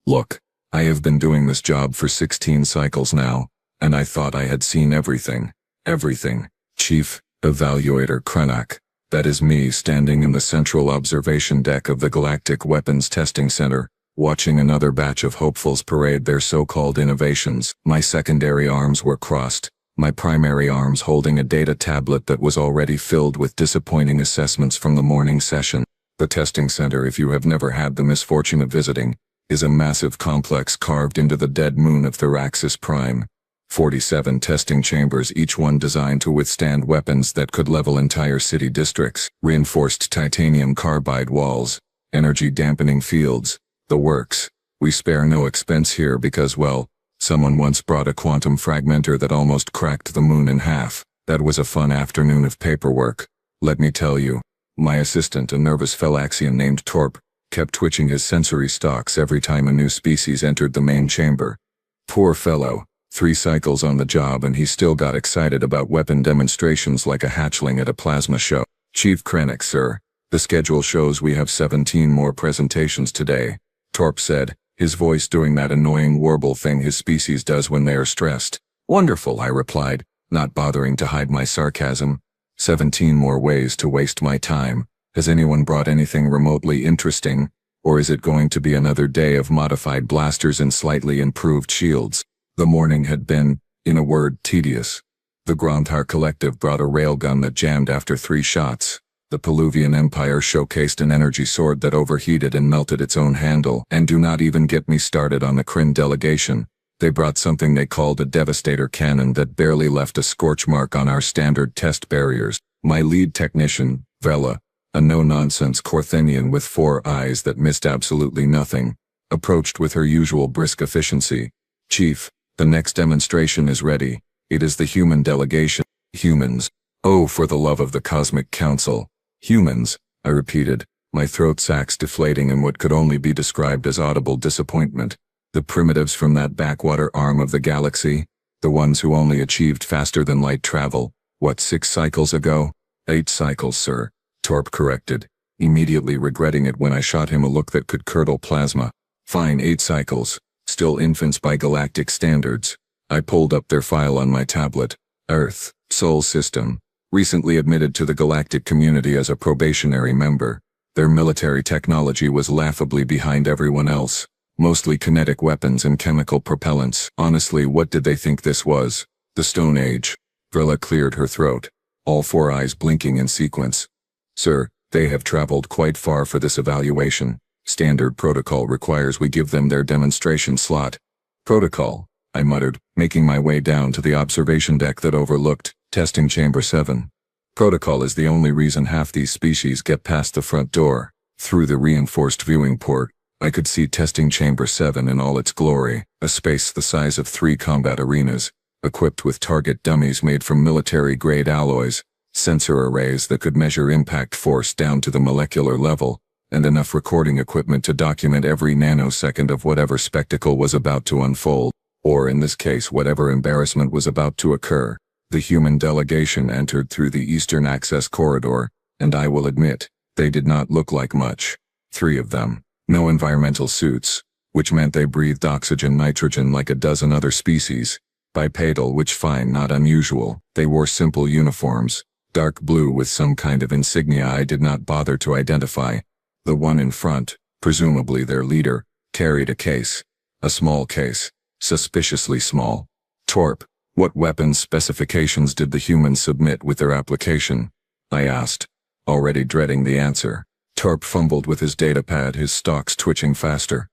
Look, I have been doing this job for 16 cycles now, and I thought I had seen everything. Everything. Chief Evaluator Krenak. That is me standing in the central observation deck of the Galactic Weapons Testing Center, watching another batch of hopefuls parade their so-called innovations. My secondary arms were crossed, my primary arms holding a data tablet that was already filled with disappointing assessments from the morning session. The testing center, if you have never had the misfortune of visiting, is a massive complex carved into the dead moon of Theraxis Prime. 47 testing chambers, each one designed to withstand weapons that could level entire city districts, reinforced titanium carbide walls, energy-dampening fields, the works. We spare no expense here because, well, someone once brought a quantum fragmenter that almost cracked the moon in half. That was a fun afternoon of paperwork. Let me tell you. My assistant, a nervous Phylaxian named Torp, kept twitching his sensory stalks every time a new species entered the main chamber. Poor fellow. 3 cycles on the job and he still got excited about weapon demonstrations like a hatchling at a plasma show. Chief Krenak, sir. The schedule shows we have 17 more presentations today, Torp said, his voice doing that annoying warble thing his species does when they are stressed. Wonderful, I replied, not bothering to hide my sarcasm. 17 more ways to waste my time. Has anyone brought anything remotely interesting? Or is it going to be another day of modified blasters and slightly improved shields? The morning had been, in a word, tedious. The Grontar Collective brought a railgun that jammed after 3 shots. The Peluvian Empire showcased an energy sword that overheated and melted its own handle. And do not even get me started on the Kryn delegation. They brought something they called a Devastator cannon that barely left a scorch mark on our standard test barriers. My lead technician, Vela, a no-nonsense Corthenian with 4 eyes that missed absolutely nothing, approached with her usual brisk efficiency. Chief, the next demonstration is ready. It is the human delegation. Humans. Oh, for the love of the Cosmic Council. Humans, I repeated, my throat sacs deflating in what could only be described as audible disappointment. The primitives from that backwater arm of the galaxy, the ones who only achieved faster than light travel, what, 6 cycles ago? 8 cycles, sir, Torp corrected, immediately regretting it when I shot him a look that could curdle plasma. Fine, 8 cycles. Still infants by galactic standards. I pulled up their file on my tablet. Earth, Sol System, recently admitted to the galactic community as a probationary member. Their military technology was laughably behind everyone else. Mostly kinetic weapons and chemical propellants. Honestly, what did they think this was? The Stone Age. Vrilla cleared her throat, all 4 eyes blinking in sequence. Sir, they have traveled quite far for this evaluation. Standard protocol requires we give them their demonstration slot. Protocol, I muttered, making my way down to the observation deck that overlooked Testing Chamber 7. Protocol is the only reason half these species get past the front door. Through the reinforced viewing port, I could see Testing Chamber 7 in all its glory, a space the size of 3 combat arenas, equipped with target dummies made from military-grade alloys, sensor arrays that could measure impact force down to the molecular level, and enough recording equipment to document every nanosecond of whatever spectacle was about to unfold, or in this case whatever embarrassment was about to occur. The human delegation entered through the eastern access corridor, and I will admit, they did not look like much. 3 of them. No environmental suits, which meant they breathed oxygen nitrogen like a dozen other species. Bipedal, which fine, not unusual. They wore simple uniforms, dark blue with some kind of insignia I did not bother to identify. The one in front, presumably their leader, carried a case. A small case. Suspiciously small. Torp, what weapons specifications did the humans submit with their application? I asked, already dreading the answer. Torp fumbled with his datapad, his stalks twitching faster.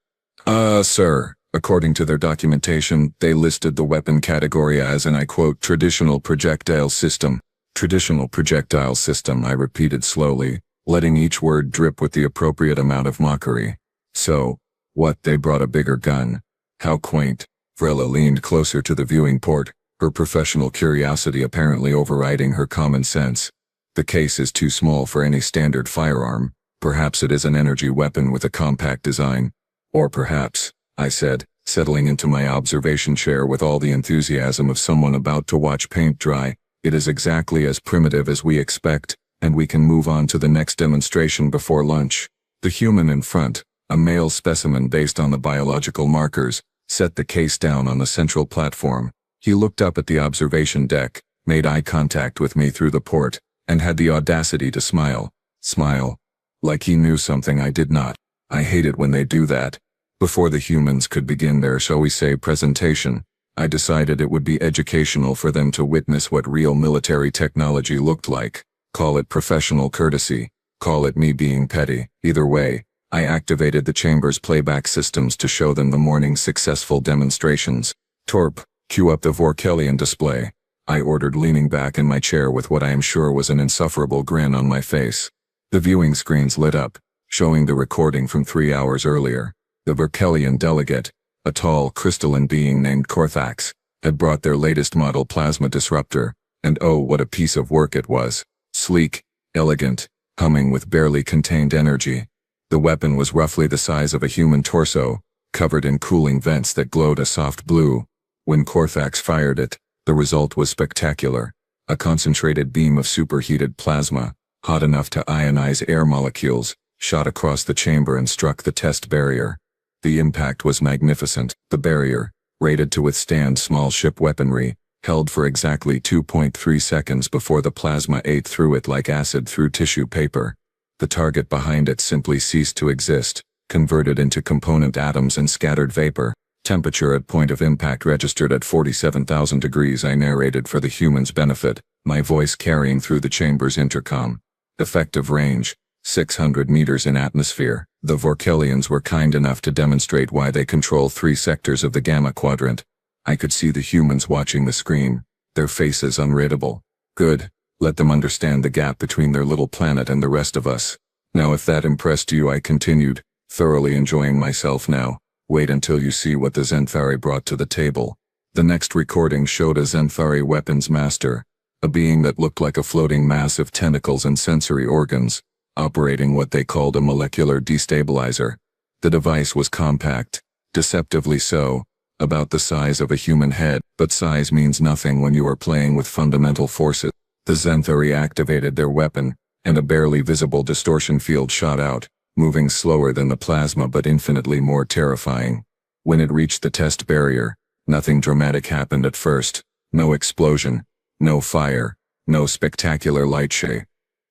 Sir, according to their documentation, they listed the weapon category as, and I quote, traditional projectile system. Traditional projectile system, I repeated slowly, letting each word drip with the appropriate amount of mockery. So, what, they brought a bigger gun? How quaint. Vrilla leaned closer to the viewing port, her professional curiosity apparently overriding her common sense. The case is too small for any standard firearm. Perhaps it is an energy weapon with a compact design. Or perhaps, I said, settling into my observation chair with all the enthusiasm of someone about to watch paint dry, it is exactly as primitive as we expect, and we can move on to the next demonstration before lunch. The human in front, A male specimen based on the biological markers, set the case down on the central platform. He looked up at the observation deck, made eye contact with me through the port, and had the audacity to smile. Smile. Like he knew something I did not. I hate it when they do that. Before the humans could begin their, shall we say, presentation, I decided it would be educational for them to witness what real military technology looked like. Call it professional courtesy. Call it me being petty. Either way, I activated the chamber's playback systems to show them the morning's successful demonstrations. Torp, cue up the Vorkelian display. I ordered, leaning back in my chair with what I am sure was an insufferable grin on my face. The viewing screens lit up, showing the recording from 3 hours earlier. The Vorkelian delegate, a tall, crystalline being named Korthax, had brought their latest model plasma disruptor, and oh, what a piece of work it was. Sleek, elegant, humming with barely contained energy. The weapon was roughly the size of a human torso, covered in cooling vents that glowed a soft blue. When Korthax fired it, the result was spectacular. A concentrated beam of superheated plasma, hot enough to ionize air molecules, shot across the chamber and struck the test barrier. The impact was magnificent. The barrier, rated to withstand small ship weaponry, held for exactly 2.3 seconds before the plasma ate through it like acid through tissue paper. The target behind it simply ceased to exist, converted into component atoms and scattered vapor. Temperature at point of impact registered at 47,000 degrees. I narrated for the humans' benefit, my voice carrying through the chamber's intercom. Effective range, 600 meters in atmosphere. The Vorkelians were kind enough to demonstrate why they control 3 sectors of the Gamma Quadrant. I could see the humans watching the screen, their faces unreadable. Good, let them understand the gap between their little planet and the rest of us. Now if that impressed you, I continued, thoroughly enjoying myself now. Wait until you see what the Zenthari brought to the table. The next recording showed a Zenthari weapons master, a being that looked like a floating mass of tentacles and sensory organs, operating what they called a molecular destabilizer. The device was compact, deceptively so, about the size of a human head, but size means nothing when you are playing with fundamental forces. The Zenthari activated their weapon, and a barely visible distortion field shot out, moving slower than the plasma but infinitely more terrifying. When it reached the test barrier, nothing dramatic happened at first. No explosion, no fire, no spectacular light show.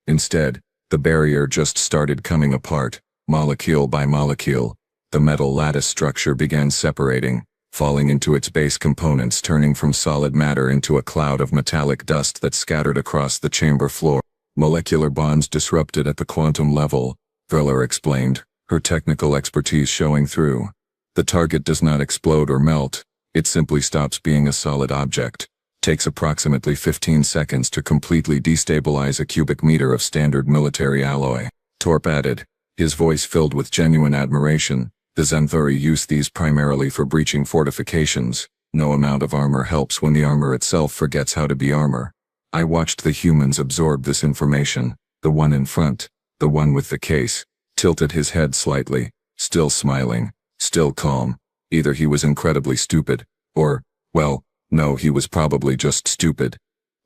Instead, the barrier just started coming apart, molecule by molecule. The metal lattice structure began separating, falling into its base components, turning from solid matter into a cloud of metallic dust that scattered across the chamber floor. Molecular bonds disrupted at the quantum level, Veller explained, her technical expertise showing through. The target does not explode or melt, it simply stops being a solid object. Takes approximately 15 seconds to completely destabilize a cubic meter of standard military alloy. Torp added, his voice filled with genuine admiration. The Zenthari use these primarily for breaching fortifications. No amount of armor helps when the armor itself forgets how to be armor. I watched the humans absorb this information. The one in front, the one with the case, tilted his head slightly, still smiling, still calm. Either he was incredibly stupid, or, well, no, he was probably just stupid.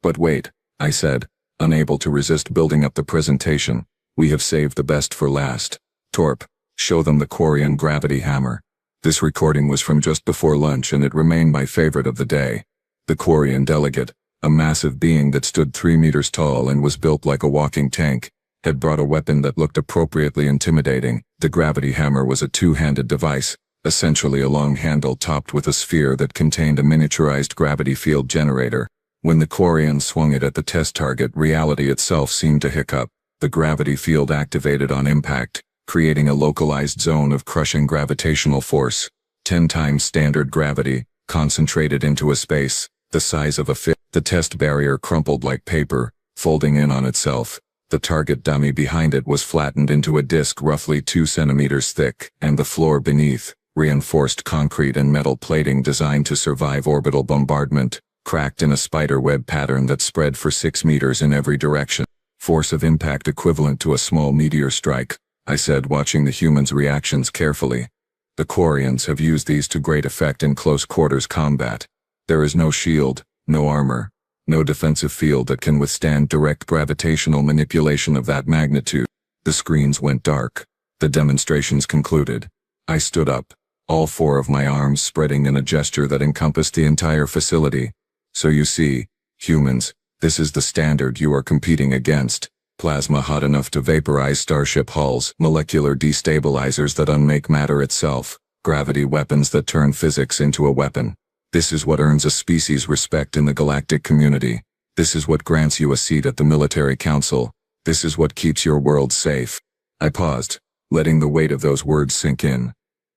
But wait, I said, unable to resist building up the presentation. We have saved the best for last. Torp, show them the Quarian gravity hammer. This recording was from just before lunch and it remained my favorite of the day. The Quarian delegate, a massive being that stood 3 meters tall and was built like a walking tank, had brought a weapon that looked appropriately intimidating. The gravity hammer was a 2-handed device, essentially a long handle topped with a sphere that contained a miniaturized gravity field generator. When the Quarian swung it at the test target, reality itself seemed to hiccup. The gravity field activated on impact, creating a localized zone of crushing gravitational force, 10 times standard gravity, concentrated into a space the size of a fist. The test barrier crumpled like paper, folding in on itself. The target dummy behind it was flattened into a disc roughly 2 centimeters thick, and the floor beneath, reinforced concrete and metal plating designed to survive orbital bombardment, cracked in a spider web pattern that spread for 6 meters in every direction. Force of impact equivalent to a small meteor strike, I said, watching the humans' reactions carefully. The Quarians have used these to great effect in close quarters combat. There is no shield, no armor, no defensive field that can withstand direct gravitational manipulation of that magnitude. The screens went dark. The demonstrations concluded. I stood up, all four of my arms spreading in a gesture that encompassed the entire facility. So you see, humans, this is the standard you are competing against. Plasma hot enough to vaporize starship hulls, molecular destabilizers that unmake matter itself, gravity weapons that turn physics into a weapon. This is what earns a species respect in the galactic community. This is what grants you a seat at the military council. This is what keeps your world safe. I paused, letting the weight of those words sink in.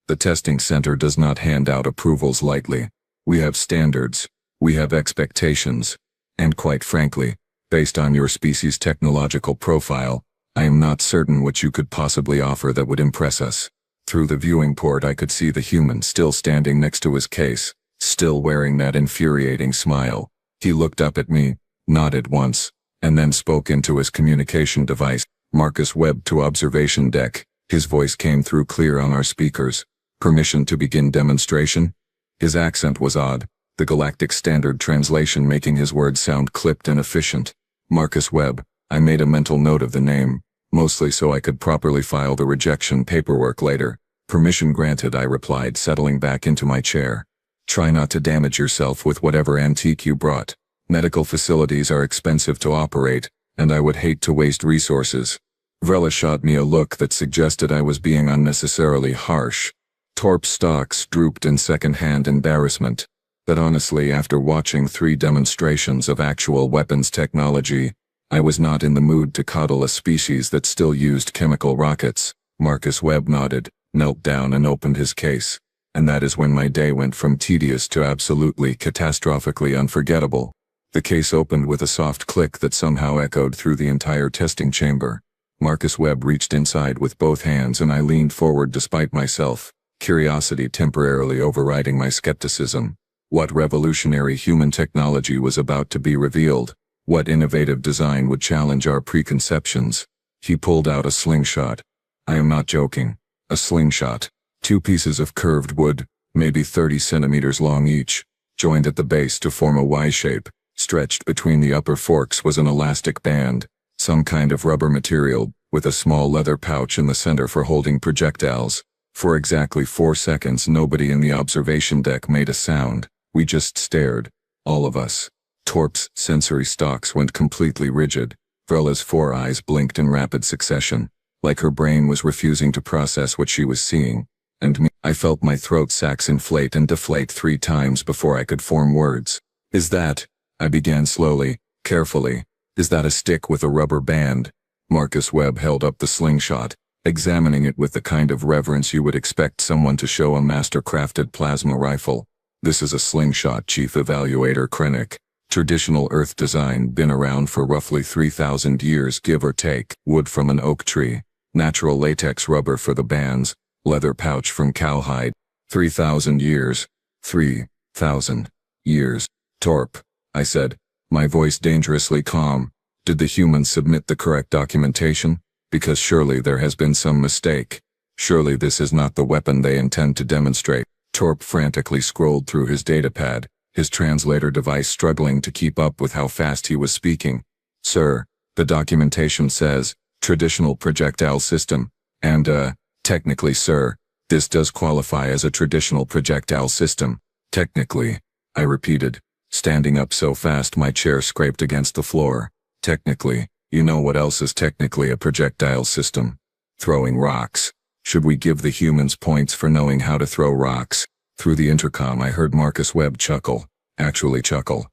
The testing center does not hand out approvals lightly. We have standards. We have expectations. And quite frankly, based on your species' technological profile, I am not certain what you could possibly offer that would impress us. Through the viewing port I could see the human still standing next to his case, still wearing that infuriating smile. He looked up at me, nodded once, and then spoke into his communication device. Marcus Webb to observation deck. His voice came through clear on our speakers. Permission to begin demonstration? His accent was odd, the galactic standard translation making his words sound clipped and efficient. Marcus Webb. I made a mental note of the name, mostly so I could properly file the rejection paperwork later. Permission granted, I replied, settling back into my chair. Try not to damage yourself with whatever antique you brought. Medical facilities are expensive to operate, and I would hate to waste resources. Vrella shot me a look that suggested I was being unnecessarily harsh. Torp's stocks drooped in second-hand embarrassment. But honestly, after watching 3 demonstrations of actual weapons technology, I was not in the mood to coddle a species that still used chemical rockets. Marcus Webb nodded, knelt down and opened his case. And that is when my day went from tedious to absolutely catastrophically unforgettable. The case opened with a soft click that somehow echoed through the entire testing chamber. Marcus Webb reached inside with both hands and I leaned forward despite myself, curiosity temporarily overriding my skepticism. What revolutionary human technology was about to be revealed? What innovative design would challenge our preconceptions? He pulled out a slingshot. I am not joking. A slingshot. 2 pieces of curved wood, maybe 30 centimeters long each, joined at the base to form a Y shape. Stretched between the upper forks was an elastic band, some kind of rubber material, with a small leather pouch in the center for holding projectiles. For exactly 4 seconds nobody in the observation deck made a sound. We just stared, all of us. Torp's sensory stalks went completely rigid. Vrella's 4 eyes blinked in rapid succession, like her brain was refusing to process what she was seeing. And me, I felt my throat sacs inflate and deflate 3 times before I could form words. Is that, I began slowly, carefully, is that a stick with a rubber band? Marcus Webb held up the slingshot, examining it with the kind of reverence you would expect someone to show a master-crafted plasma rifle. This is a slingshot, Chief Evaluator Krennic. Traditional Earth design, been around for roughly 3,000 years, give or take. Wood from an oak tree. Natural latex rubber for the bands. Leather pouch from cowhide. 3,000 years. 3,000 years. Torp, I said, my voice dangerously calm. Did the humans submit the correct documentation? Because surely there has been some mistake. Surely this is not the weapon they intend to demonstrate. Torp frantically scrolled through his datapad, his translator device struggling to keep up with how fast he was speaking. Sir, the documentation says, traditional projectile system, and, technically, sir, this does qualify as a traditional projectile system. Technically, I repeated, standing up so fast my chair scraped against the floor. Technically, you know what else is technically a projectile system? Throwing rocks. Should we give the humans points for knowing how to throw rocks? Through the intercom I heard Marcus Webb chuckle. Actually chuckle.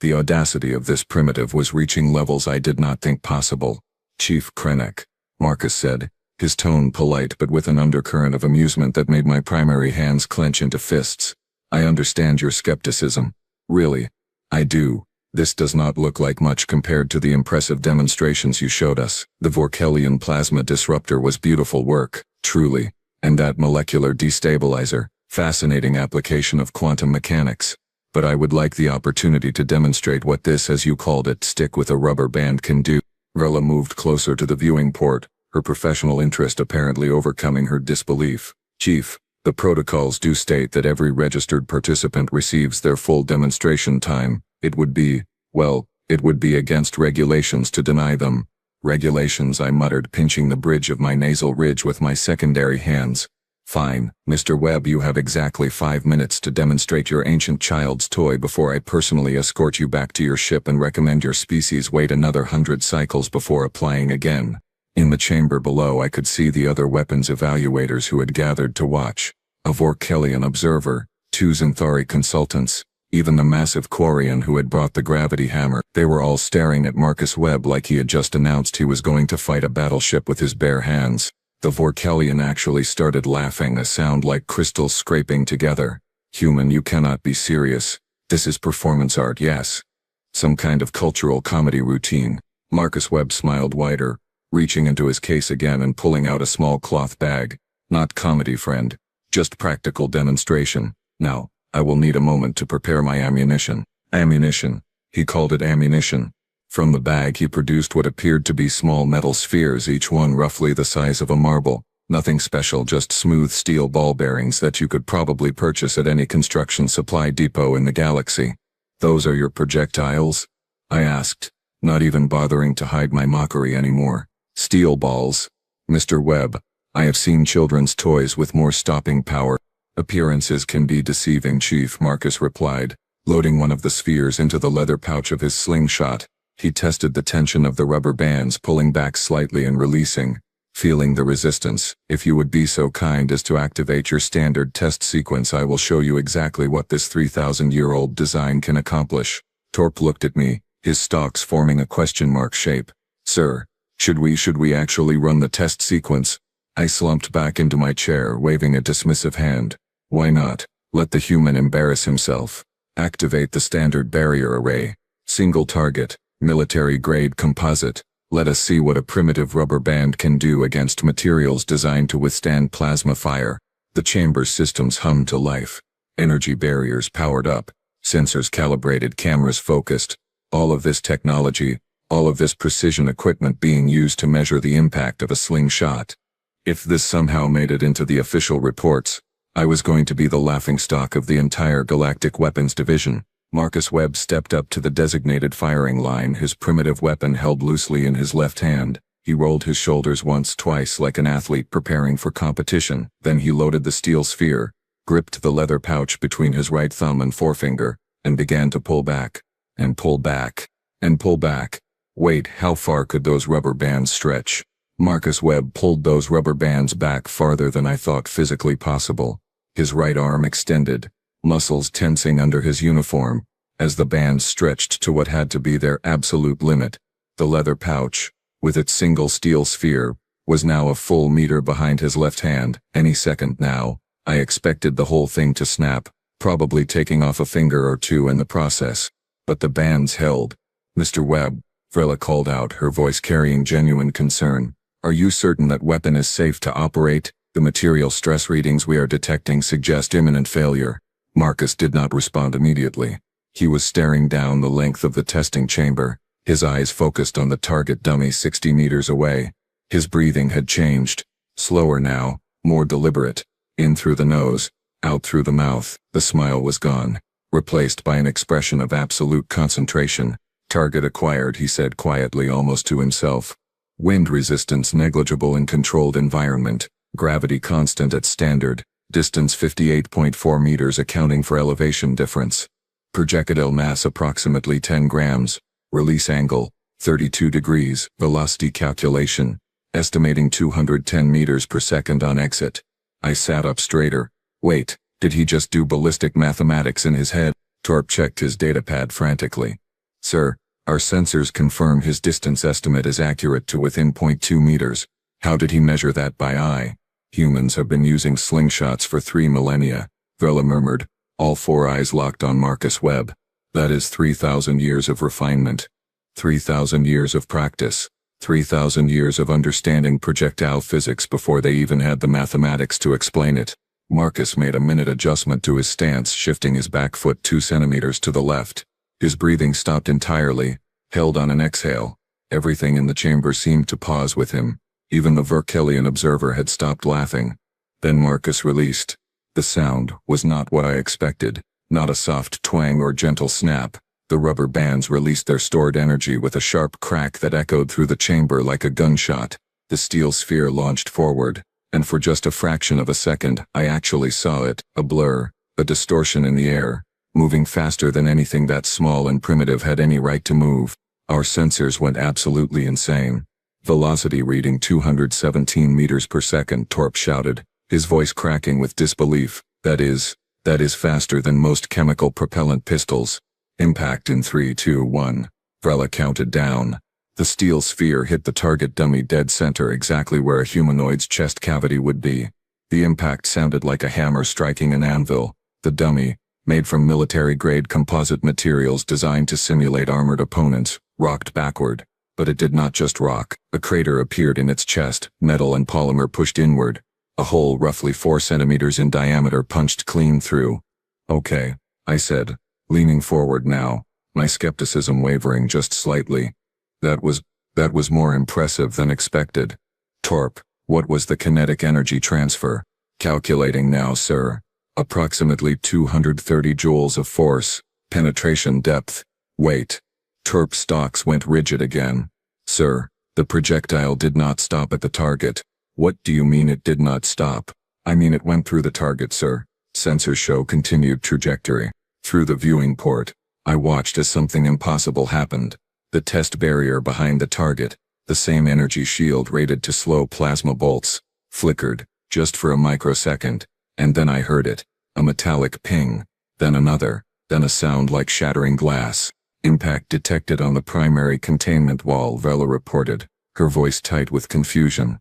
The audacity of this primitive was reaching levels I did not think possible. Chief Krennic, Marcus said, his tone polite but with an undercurrent of amusement that made my primary hands clench into fists. I understand your skepticism. Really, I do. This does not look like much compared to the impressive demonstrations you showed us. The Vorkelian plasma disruptor was beautiful work, truly. And that molecular destabilizer, fascinating application of quantum mechanics. But I would like the opportunity to demonstrate what this, as you called it, stick with a rubber band can do. Vrella moved closer to the viewing port, her professional interest apparently overcoming her disbelief. Chief, the protocols do state that every registered participant receives their full demonstration time. It would be, well, it would be against regulations to deny them. Regulations, I muttered, pinching the bridge of my nasal ridge with my secondary hands. Fine, Mr. Webb, you have exactly 5 minutes to demonstrate your ancient child's toy before I personally escort you back to your ship and recommend your species wait another 100 cycles before applying again. In the chamber below I could see the other weapons evaluators who had gathered to watch. A Vorkelian observer, 2 Xanthari consultants, even the massive Quarian who had brought the gravity hammer. They were all staring at Marcus Webb like he had just announced he was going to fight a battleship with his bare hands. The Vorkelian actually started laughing, a sound like crystals scraping together. Human, you cannot be serious. This is performance art, yes. Some kind of cultural comedy routine. Marcus Webb smiled wider, reaching into his case again and pulling out a small cloth bag. Not comedy, friend. Just practical demonstration. Now, I will need a moment to prepare my ammunition. Ammunition. He called it ammunition. From the bag he produced what appeared to be small metal spheres, each one roughly the size of a marble. Nothing special, just smooth steel ball bearings that you could probably purchase at any construction supply depot in the galaxy. Those are your projectiles? I asked, not even bothering to hide my mockery anymore. Steel balls. Mr. Webb, I have seen children's toys with more stopping power. Appearances can be deceiving, Chief, Marcus replied, loading one of the spheres into the leather pouch of his slingshot. He tested the tension of the rubber bands, pulling back slightly and releasing, feeling the resistance. If you would be so kind as to activate your standard test sequence, I will show you exactly what this 3,000-year-old design can accomplish. Torp looked at me, his stalks forming a question mark shape. Sir, should we actually run the test sequence? I slumped back into my chair, waving a dismissive hand. Why not? Let the human embarrass himself. Activate the standard barrier array. Single target. Military-grade composite. Let us see what a primitive rubber band can do against materials designed to withstand plasma fire. The chamber's systems hummed to life. Energy barriers powered up. Sensors calibrated, cameras focused. All of this technology, all of this precision equipment being used to measure the impact of a slingshot. If this somehow made it into the official reports, I was going to be the laughingstock of the entire Galactic Weapons Division. Marcus Webb stepped up to the designated firing line, his primitive weapon held loosely in his left hand. He rolled his shoulders once, twice, like an athlete preparing for competition. Then he loaded the steel sphere, gripped the leather pouch between his right thumb and forefinger, and began to pull back, and pull back, and pull back. Wait, how far could those rubber bands stretch? Marcus Webb pulled those rubber bands back farther than I thought physically possible. His right arm extended, muscles tensing under his uniform, as the bands stretched to what had to be their absolute limit. The leather pouch, with its single steel sphere, was now a full meter behind his left hand. Any second now, I expected the whole thing to snap, probably taking off a finger or two in the process. But the bands held. Mr. Webb, Vrella called out, her voice carrying genuine concern. Are you certain that weapon is safe to operate? The material stress readings we are detecting suggest imminent failure. Marcus did not respond immediately. He was staring down the length of the testing chamber, his eyes focused on the target dummy 60 meters away. His breathing had changed. Slower now, more deliberate. In through the nose, out through the mouth. The smile was gone, replaced by an expression of absolute concentration. Target acquired, he said quietly, almost to himself. Wind resistance negligible in controlled environment. Gravity constant at standard. Distance 58.4 meters accounting for elevation difference. Projectile mass approximately 10 grams. Release angle, 32 degrees. Velocity calculation, estimating 210 meters per second on exit. I sat up straighter. Wait, did he just do ballistic mathematics in his head? Torp checked his datapad frantically. Sir, our sensors confirm his distance estimate is accurate to within 0.2 meters. How did he measure that by eye? Humans have been using slingshots for 3 millennia, Vrella murmured, all 4 eyes locked on Marcus Webb. That is 3,000 years of refinement. 3,000 years of practice. 3,000 years of understanding projectile physics before they even had the mathematics to explain it. Marcus made a minute adjustment to his stance, shifting his back foot 2 centimeters to the left. His breathing stopped entirely, held on an exhale. Everything in the chamber seemed to pause with him. Even the Vorkelian observer had stopped laughing. Then Marcus released. The sound was not what I expected, not a soft twang or gentle snap. The rubber bands released their stored energy with a sharp crack that echoed through the chamber like a gunshot. The steel sphere launched forward, and for just a fraction of a second, I actually saw it, a blur, a distortion in the air, moving faster than anything that small and primitive had any right to move. Our sensors went absolutely insane. Velocity reading 217 meters per second, Torp shouted, his voice cracking with disbelief. That is faster than most chemical propellant pistols. Impact in 3, 2, 1. Vrella counted down. The steel sphere hit the target dummy dead center, exactly where a humanoid's chest cavity would be. The impact sounded like a hammer striking an anvil. The dummy, made from military-grade composite materials designed to simulate armored opponents, rocked backward. But it did not just rock. A crater appeared in its chest, metal and polymer pushed inward. A hole roughly 4 centimeters in diameter punched clean through. Okay, I said, leaning forward now, my skepticism wavering just slightly. That was more impressive than expected. Torp, what was the kinetic energy transfer? Calculating now, sir. Approximately 230 joules of force. Penetration depth. Weight. Torp's stalks went rigid again. Sir, the projectile did not stop at the target. What do you mean it did not stop? I mean it went through the target, sir. Sensors show continued trajectory. Through the viewing port, I watched as something impossible happened. The test barrier behind the target, the same energy shield rated to slow plasma bolts, flickered, just for a microsecond, and then I heard it, a metallic ping, then another, then a sound like shattering glass. Impact detected on the primary containment wall, Vrella reported, her voice tight with confusion.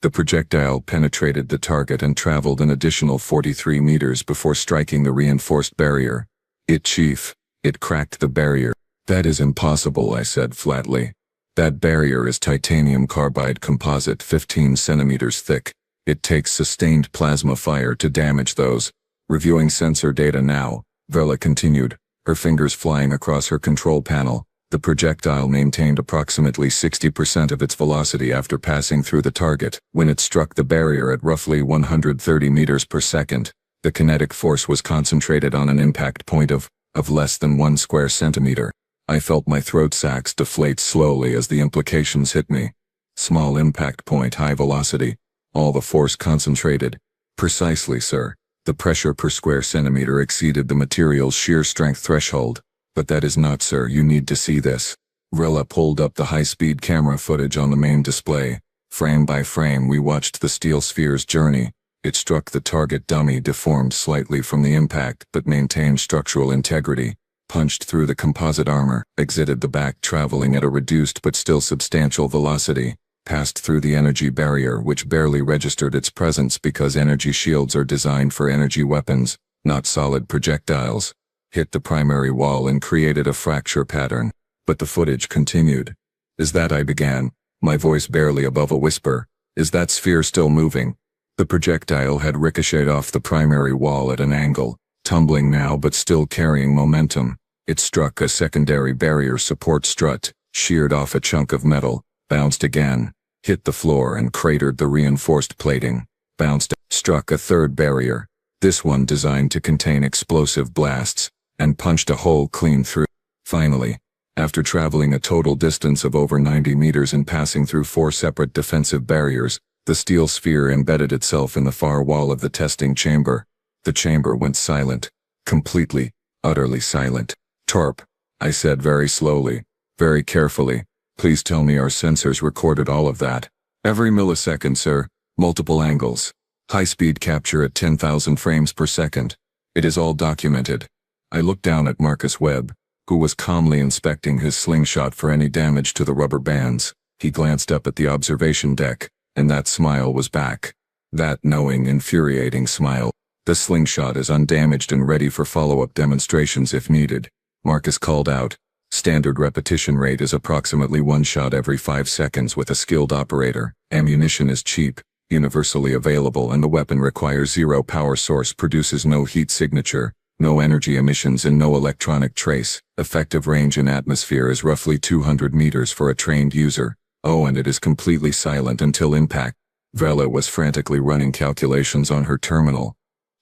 The projectile penetrated the target and traveled an additional 43 meters before striking the reinforced barrier. It cracked the barrier. That is impossible, I said flatly. That barrier is titanium carbide composite 15 centimeters thick. It takes sustained plasma fire to damage those. Reviewing sensor data now, Vrella continued, her fingers flying across her control panel. The projectile maintained approximately 60% of its velocity after passing through the target. When it struck the barrier at roughly 130 meters per second, the kinetic force was concentrated on an impact point of less than 1 square centimeter. I felt my throat sacs deflate slowly as the implications hit me. Small impact point, high velocity. All the force concentrated. Precisely, sir. The pressure per square centimeter exceeded the material's shear strength threshold. But that is not, sir. You need to see this. Vrella pulled up the high-speed camera footage on the main display. Frame by frame, we watched the steel sphere's journey. It struck the target dummy, deformed slightly from the impact, but maintained structural integrity. Punched through the composite armor, exited the back, traveling at a reduced but still substantial velocity, passed through the energy barrier, which barely registered its presence because energy shields are designed for energy weapons, not solid projectiles, hit the primary wall and created a fracture pattern. But the footage continued. Is that, I began, my voice barely above a whisper, is that sphere still moving? The projectile had ricocheted off the primary wall at an angle, tumbling now but still carrying momentum. It struck a secondary barrier support strut, sheared off a chunk of metal, bounced again, hit the floor and cratered the reinforced plating, bounced, struck a third barrier, this one designed to contain explosive blasts, and punched a hole clean through. Finally, after traveling a total distance of over 90 meters and passing through 4 separate defensive barriers, the steel sphere embedded itself in the far wall of the testing chamber. The chamber went silent, completely, utterly silent. Torp, I said very slowly, very carefully, please tell me our sensors recorded all of that. Every millisecond, sir, multiple angles. High-speed capture at 10,000 frames per second. It is all documented. I looked down at Marcus Webb, who was calmly inspecting his slingshot for any damage to the rubber bands. He glanced up at the observation deck, and that smile was back. That knowing, infuriating smile. The slingshot is undamaged and ready for follow-up demonstrations if needed. Marcus called out. Standard repetition rate is approximately 1 shot every 5 seconds with a skilled operator. Ammunition is cheap, universally available, and the weapon requires 0 power source, produces no heat signature, no energy emissions, and no electronic trace. Effective range in atmosphere is roughly 200 meters for a trained user. Oh, and it is completely silent until impact. Vrella was frantically running calculations on her terminal.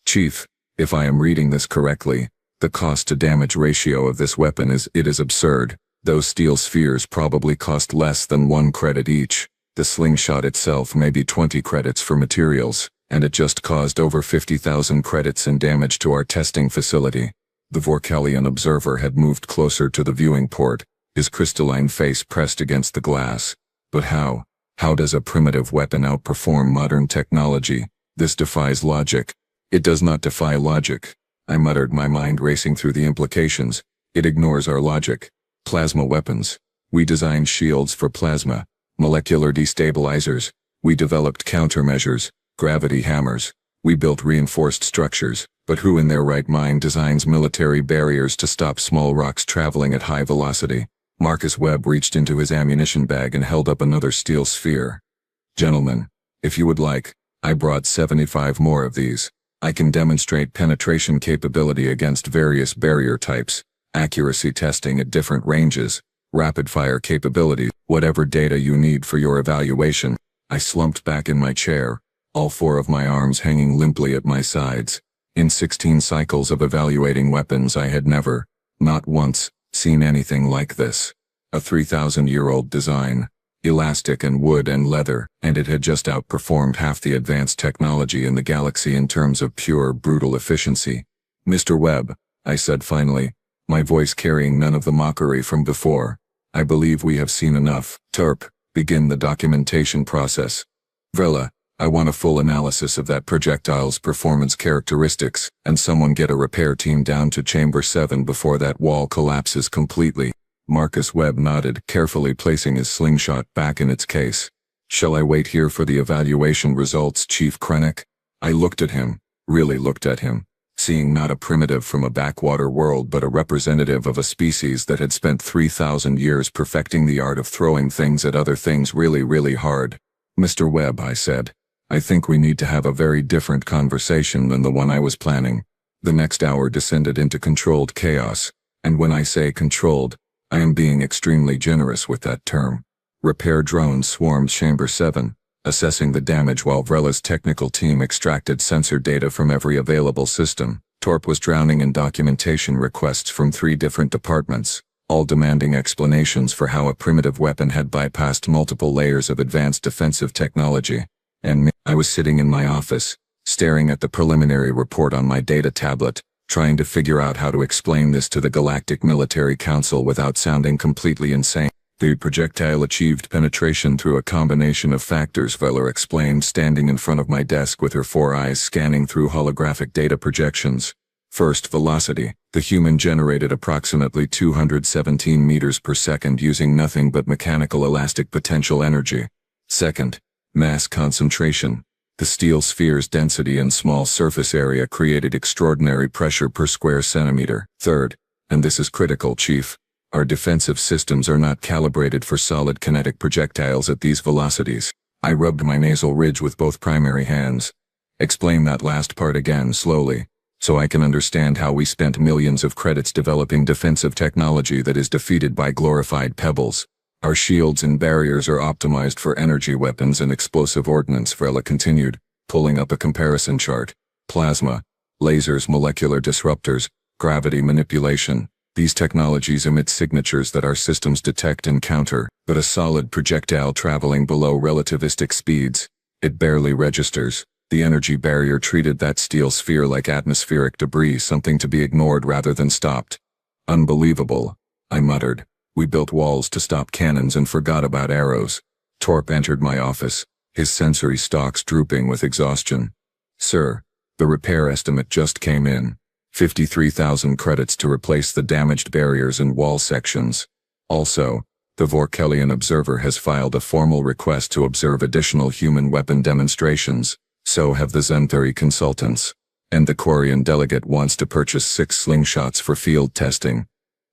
Chief, if I am reading this correctly, The cost-to-damage ratio of this weapon is absurd. Those steel spheres probably cost less than 1 credit each. The slingshot itself may be 20 credits for materials, and it just caused over 50,000 credits in damage to our testing facility. The Vorkelian observer had moved closer to the viewing port, his crystalline face pressed against the glass. But how? How does a primitive weapon outperform modern technology? This defies logic. It does not defy logic, I muttered, my mind racing through the implications. It ignores our logic. Plasma weapons. We designed shields for plasma. Molecular destabilizers. We developed countermeasures. Gravity hammers. We built reinforced structures. But who in their right mind designs military barriers to stop small rocks traveling at high velocity? Marcus Webb reached into his ammunition bag and held up another steel sphere. Gentlemen, if you would like, I brought 75 more of these. I can demonstrate penetration capability against various barrier types, accuracy testing at different ranges, rapid-fire capability, whatever data you need for your evaluation. I slumped back in my chair, all 4 of my arms hanging limply at my sides. In 16 cycles of evaluating weapons, I had never, not once, seen anything like this. A 3,000-year-old design, elastic and wood and leather, and it had just outperformed half the advanced technology in the galaxy in terms of pure, brutal efficiency. Mr. Webb, I said finally, my voice carrying none of the mockery from before, I believe we have seen enough. Terp, begin the documentation process. Vrella, I want a full analysis of that projectile's performance characteristics, and someone get a repair team down to Chamber 7 before that wall collapses completely. Marcus Webb nodded, carefully placing his slingshot back in its case. Shall I wait here for the evaluation results, Chief Krennic? I looked at him, really looked at him, seeing not a primitive from a backwater world but a representative of a species that had spent 3,000 years perfecting the art of throwing things at other things really, really hard. Mr. Webb, I said, I think we need to have a very different conversation than the one I was planning. The next hour descended into controlled chaos, and when I say controlled, I am being extremely generous with that term. Repair drones swarmed Chamber 7, assessing the damage while Vrella's technical team extracted sensor data from every available system. Torp was drowning in documentation requests from 3 different departments, all demanding explanations for how a primitive weapon had bypassed multiple layers of advanced defensive technology. And me, I was sitting in my office, staring at the preliminary report on my data tablet, trying to figure out how to explain this to the Galactic Military Council without sounding completely insane. The projectile achieved penetration through a combination of factors, Veller explained, standing in front of my desk with her 4 eyes scanning through holographic data projections. First, velocity. The human generated approximately 217 meters per second using nothing but mechanical elastic potential energy. Second, mass concentration. The steel sphere's density and small surface area created extraordinary pressure per square centimeter. Third, and this is critical, Chief, our defensive systems are not calibrated for solid kinetic projectiles at these velocities. I rubbed my nasal ridge with both primary hands. Explain that last part again, slowly, so I can understand how we spent millions of credits developing defensive technology that is defeated by glorified pebbles. Our shields and barriers are optimized for energy weapons and explosive ordnance, Vrella continued, pulling up a comparison chart. Plasma, lasers, molecular disruptors, gravity manipulation. These technologies emit signatures that our systems detect and counter, but a solid projectile traveling below relativistic speeds, it barely registers. The energy barrier treated that steel sphere like atmospheric debris, something to be ignored rather than stopped. Unbelievable, I muttered. We built walls to stop cannons and forgot about arrows. Torp entered my office, his sensory stalks drooping with exhaustion. Sir, the repair estimate just came in. 53,000 credits to replace the damaged barriers and wall sections. Also, the Vorkelian observer has filed a formal request to observe additional human weapon demonstrations. So have the Zenthari consultants. And the Quarian delegate wants to purchase 6 slingshots for field testing.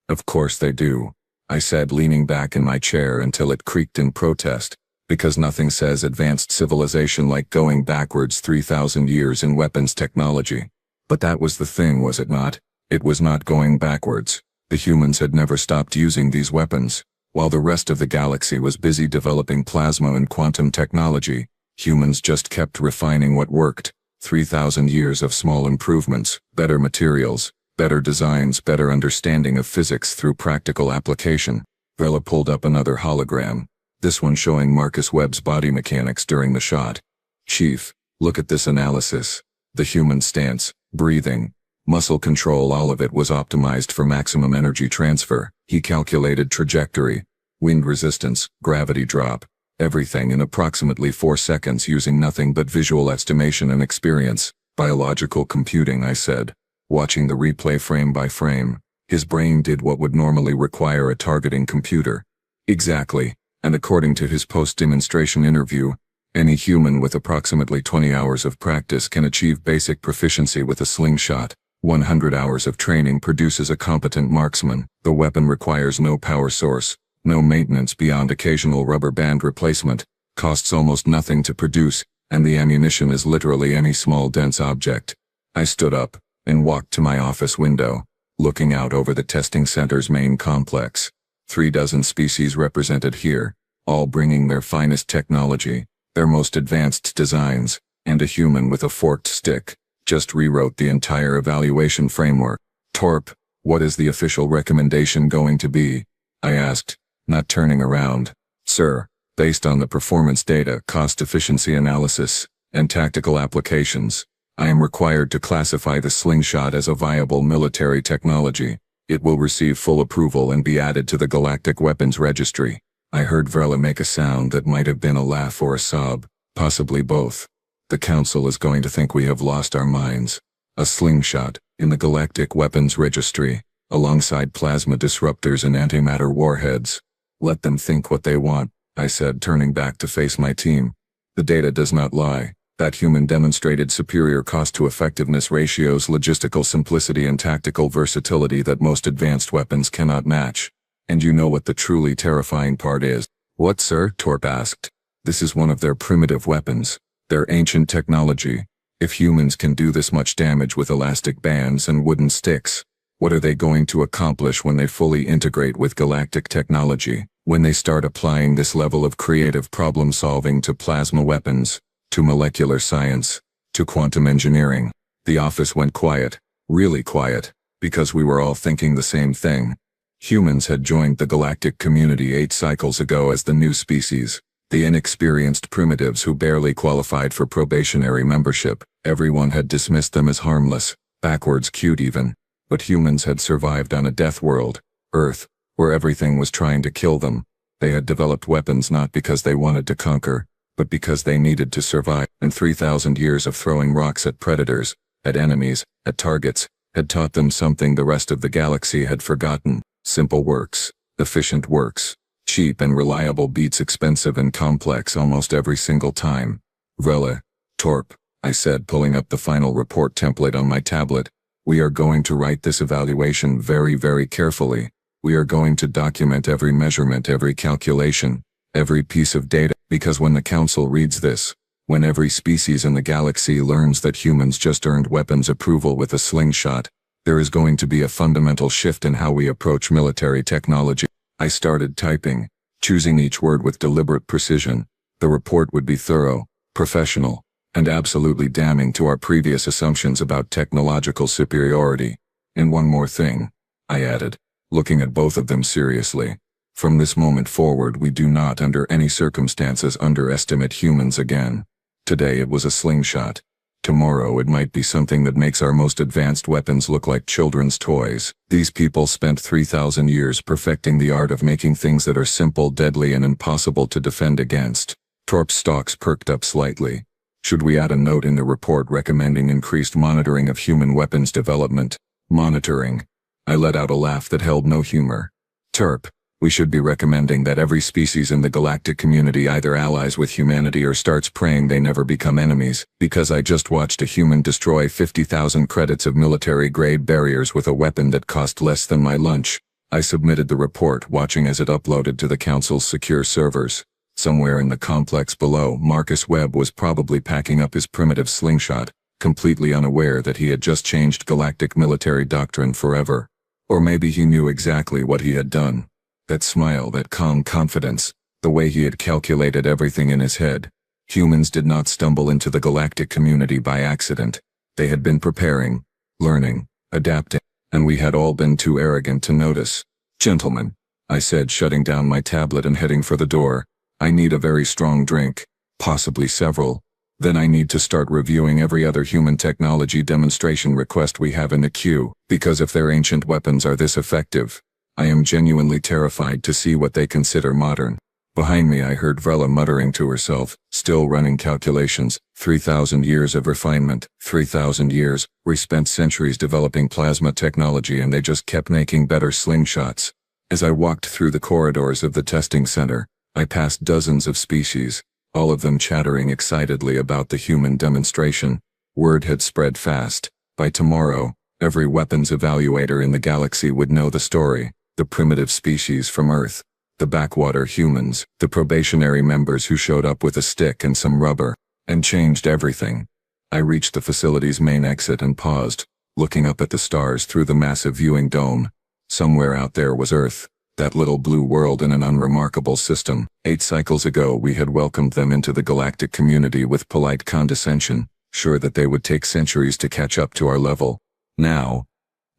Of course they do, I said, leaning back in my chair until it creaked in protest, because nothing says advanced civilization like going backwards 3,000 years in weapons technology. But that was the thing, was it not? It was not going backwards. The humans had never stopped using these weapons. While the rest of the galaxy was busy developing plasma and quantum technology, humans just kept refining what worked. 3,000 years of small improvements, better materials, Better designs, better understanding of physics through practical application. Vela pulled up another hologram, this one showing Marcus Webb's body mechanics during the shot. Chief, look at this analysis. The human stance, breathing, muscle control, all of it was optimized for maximum energy transfer. He calculated trajectory, wind resistance, gravity drop, everything in approximately 4 seconds using nothing but visual estimation and experience. Biological computing, I said, watching the replay frame by frame. His brain did what would normally require a targeting computer. Exactly, and according to his post-demonstration interview, any human with approximately 20 hours of practice can achieve basic proficiency with a slingshot. 100 hours of training produces a competent marksman. The weapon requires no power source, no maintenance beyond occasional rubber band replacement, costs almost nothing to produce, and the ammunition is literally any small dense object. I stood up and walked to my office window, looking out over the testing center's main complex. 3 dozen species represented here, all bringing their finest technology, their most advanced designs, and a human with a forked stick just rewrote the entire evaluation framework. Torp, what is the official recommendation going to be? I asked, not turning around. Sir, based on the performance data, cost efficiency analysis, and tactical applications, I am required to classify the slingshot as a viable military technology. It will receive full approval and be added to the Galactic Weapons Registry. I heard Vrela make a sound that might have been a laugh or a sob, possibly both. The Council is going to think we have lost our minds. A slingshot, in the Galactic Weapons Registry, alongside plasma disruptors and antimatter warheads. Let them think what they want, I said, turning back to face my team. The data does not lie. That human demonstrated superior cost-to-effectiveness ratios, logistical simplicity, and tactical versatility that most advanced weapons cannot match. And you know what the truly terrifying part is? What, sir? Torp asked. This is one of their primitive weapons. Their ancient technology. If humans can do this much damage with elastic bands and wooden sticks, what are they going to accomplish when they fully integrate with galactic technology? When they start applying this level of creative problem-solving to plasma weapons, to molecular science, to quantum engineering? The office went quiet, really quiet, because we were all thinking the same thing. Humans had joined the galactic community 8 cycles ago as the new species, the inexperienced primitives who barely qualified for probationary membership. Everyone had dismissed them as harmless, backwards cute even. But humans had survived on a death world, Earth, where everything was trying to kill them. They had developed weapons not because they wanted to conquer, but because they needed to survive. And 3,000 years of throwing rocks at predators, at enemies, at targets, had taught them something the rest of the galaxy had forgotten. Simple works, efficient works, cheap and reliable beats expensive and complex almost every single time. Vrela, Torp, I said, pulling up the final report template on my tablet. We are going to write this evaluation very, very carefully. We are going to document every measurement, every calculation, every piece of data, because when the Council reads this, when every species in the galaxy learns that humans just earned weapons approval with a slingshot, there is going to be a fundamental shift in how we approach military technology. I started typing, choosing each word with deliberate precision. The report would be thorough, professional, and absolutely damning to our previous assumptions about technological superiority. And one more thing, I added, looking at both of them seriously. From this moment forward, we do not under any circumstances underestimate humans again. Today it was a slingshot. Tomorrow it might be something that makes our most advanced weapons look like children's toys. These people spent 3,000 years perfecting the art of making things that are simple, deadly, and impossible to defend against. Torp's stalks perked up slightly. Should we add a note in the report recommending increased monitoring of human weapons development? Monitoring. I let out a laugh that held no humor. Torp, we should be recommending that every species in the galactic community either allies with humanity or starts praying they never become enemies, because I just watched a human destroy 50,000 credits of military-grade barriers with a weapon that cost less than my lunch. I submitted the report, watching as it uploaded to the Council's secure servers. Somewhere in the complex below, Marcus Webb was probably packing up his primitive slingshot, completely unaware that he had just changed galactic military doctrine forever. Or maybe he knew exactly what he had done. That smile, that calm confidence, the way he had calculated everything in his head. Humans did not stumble into the galactic community by accident. They had been preparing, learning, adapting. and we had all been too arrogant to notice. "Gentlemen," I said, shutting down my tablet and heading for the door, "I need a very strong drink, possibly several. Then I need to start reviewing every other human technology demonstration request we have in the queue, because if their ancient weapons are this effective, I am genuinely terrified to see what they consider modern." Behind me I heard Vrella muttering to herself, still running calculations. 3,000 years of refinement, 3,000 years. We spent centuries developing plasma technology and they just kept making better slingshots. As I walked through the corridors of the testing center, I passed dozens of species, all of them chattering excitedly about the human demonstration. Word had spread fast. By tomorrow, every weapons evaluator in the galaxy would know the story. The primitive species from Earth, the backwater humans, the probationary members who showed up with a stick and some rubber, and changed everything. I reached the facility's main exit and paused, looking up at the stars through the massive viewing dome. Somewhere out there was Earth, that little blue world in an unremarkable system. 8 cycles ago we had welcomed them into the galactic community with polite condescension, sure that they would take centuries to catch up to our level. Now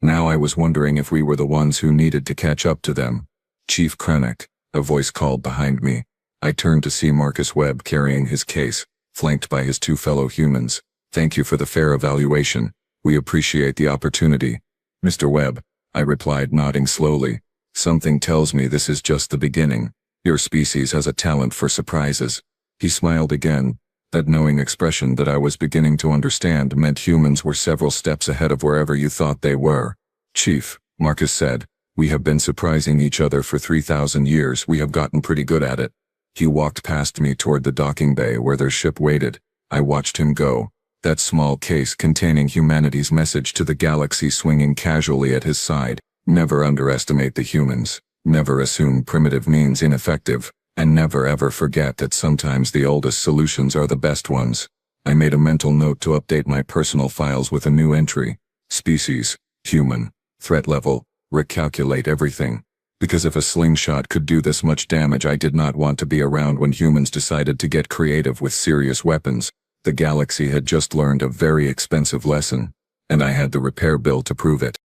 I was wondering if we were the ones who needed to catch up to them. "Chief Krennic," a voice called behind me. I turned to see Marcus Webb carrying his case, flanked by his 2 fellow humans. "Thank you for the fair evaluation. We appreciate the opportunity." "Mr. Webb," I replied, nodding slowly. "Something tells me this is just the beginning. Your species has a talent for surprises." He smiled again. That knowing expression that I was beginning to understand meant humans were several steps ahead of wherever you thought they were. "Chief," Marcus said, "we have been surprising each other for 3,000 years. We have gotten pretty good at it." He walked past me toward the docking bay where their ship waited. I watched him go, that small case containing humanity's message to the galaxy swinging casually at his side. Never underestimate the humans. Never assume primitive means ineffective. And never ever forget that sometimes the oldest solutions are the best ones. I made a mental note to update my personal files with a new entry. Species, human, threat level, recalculate everything. Because if a slingshot could do this much damage, I did not want to be around when humans decided to get creative with serious weapons. The galaxy had just learned a very expensive lesson, and I had the repair bill to prove it.